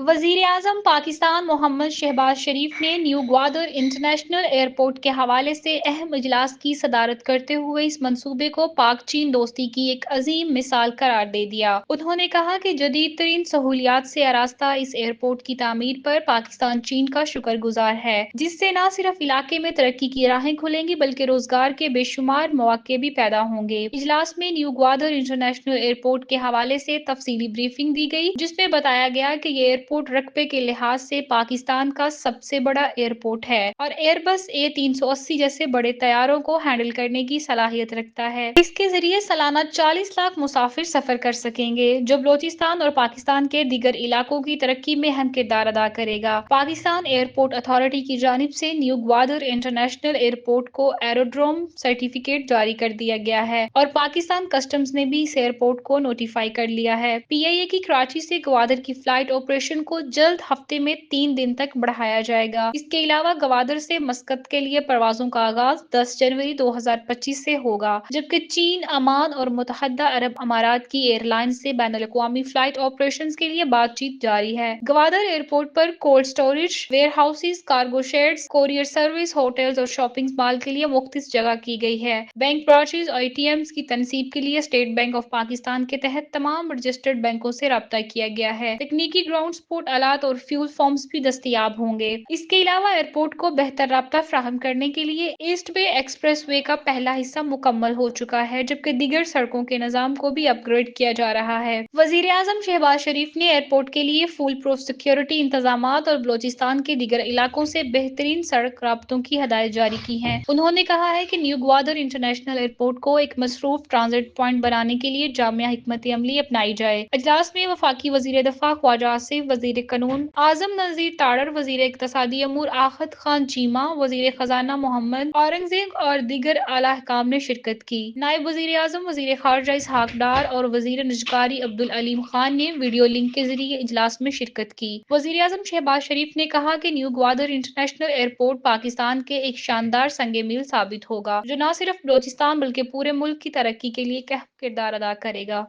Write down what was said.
वज़ीर-ए-आज़म पाकिस्तान मोहम्मद शहबाज शरीफ ने new Gwadar international airport के हवाले से अहम इजलास की सदारत करते हुए इस मंसूबे को पाक चीन दोस्ती की एक अजीम मिसाल करार दे दिया। उन्होंने कहा कि जदीद तरीन सहूलियात से आरास्ता इस एयरपोर्ट की तामीर पर पाकिस्तान चीन का शुक्रगुजार है, जिससे न सिर्फ इलाके में तरक्की की राहें खुलेंगी बल्कि रोजगार के बेशुमार मौके भी पैदा होंगे। इजलास में न्यू ग्वादर इंटरनेशनल एयरपोर्ट के हवाले से तफसीली ब्रीफिंग दी गई, जिसमें बताया गया कि ये एयरपोर्ट रकबे के लिहाज से पाकिस्तान का सबसे बड़ा एयरपोर्ट है और एयरबस A380 जैसे बड़े तैयारों को हैंडल करने की सलाहियत रखता है। इसके जरिए सालाना 40 लाख मुसाफिर सफर कर सकेंगे, जो बलोचिस्तान और पाकिस्तान के दीगर इलाकों की तरक्की में अहम किरदार अदा करेगा। पाकिस्तान एयरपोर्ट अथॉरिटी की जानिब से न्यू ग्वादर इंटरनेशनल एयरपोर्ट को एरोड्रोम सर्टिफिकेट जारी कर दिया गया है और पाकिस्तान कस्टम्स ने भी इस एयरपोर्ट को नोटिफाई कर लिया है। PIA की कराची से ग्वादर की फ्लाइट ऑपरेशन को जल्द हफ्ते में 3 दिन तक बढ़ाया जाएगा। इसके अलावा ग्वादर से मस्कत के लिए परवाजों का आगाज 10 जनवरी 2025 से होगा, जबकि चीन, ओमान और मुत्तहदा अरब अमारात की एयरलाइंस से बैनुल-अक़वामी फ्लाइट ऑपरेशंस के लिए बातचीत जारी है। ग्वादर एयरपोर्ट पर cold storage, warehouses, cargo sheds, courier service, hotels और शॉपिंग मॉल के लिए मुख्तस जगह की गई है। बैंक ब्रांचेज और ATMs की तनसीब के लिए स्टेट बैंक ऑफ पाकिस्तान के तहत तमाम रजिस्टर्ड बैंकों से राब्ता किया गया है। तकनीकी ग्राउंड सपोर्ट आलात और फ्यूल फॉर्म्स भी दस्तयाब होंगे। इसके अलावा एयरपोर्ट को बेहतर राब्ता फराहम करने के लिए ईस्ट बे एक्सप्रेस वे का पहला हिस्सा मुकम्मल हो चुका है, जबकि दीगर सड़कों के निजाम को भी अपग्रेड किया जा रहा है। वज़ीर-ए-आज़म शहबाज शरीफ ने एयरपोर्ट के लिए फुल प्रूफ सिक्योरिटी इंतजामात और बलोचिस्तान के दीगर इलाकों से बेहतरीन सड़क राब्तों की हदायत जारी की है। उन्होंने कहा है कि न्यू ग्वादर इंटरनेशनल एयरपोर्ट को एक मसरूफ ट्रांजिट पॉइंट बनाने के लिए जामिया हिकमत अमली अपनाई जाए। इजलास में वफाकी वज़ीर दफा ख्वाजा आसिफ, वज़ीर कानून आजम नज़ीर तारड़, वज़ीर इक़्तिसादी अमूर आहत खान चीमा, वज़ीर खजाना मोहम्मद औरंगज़ेब और दीगर आला हुकाम ने शिरकत की। नायब वज़ीर आज़म, वज़ीर ख़ारजा इसहाक डार और वज़ीर निजकारी अब्दुल अलीम खान ने वीडियो लिंक के जरिए इजलास में शिरकत की। वज़ीर आज़म शहबाज शरीफ ने कहा कि new Gwadar international airport Pakistan के एक शानदार संगे मील साबित होगा, जो न सिर्फ बलोचिस्तान बल्कि पूरे मुल्क की तरक्की के लिए अहम किरदार अदा करेगा।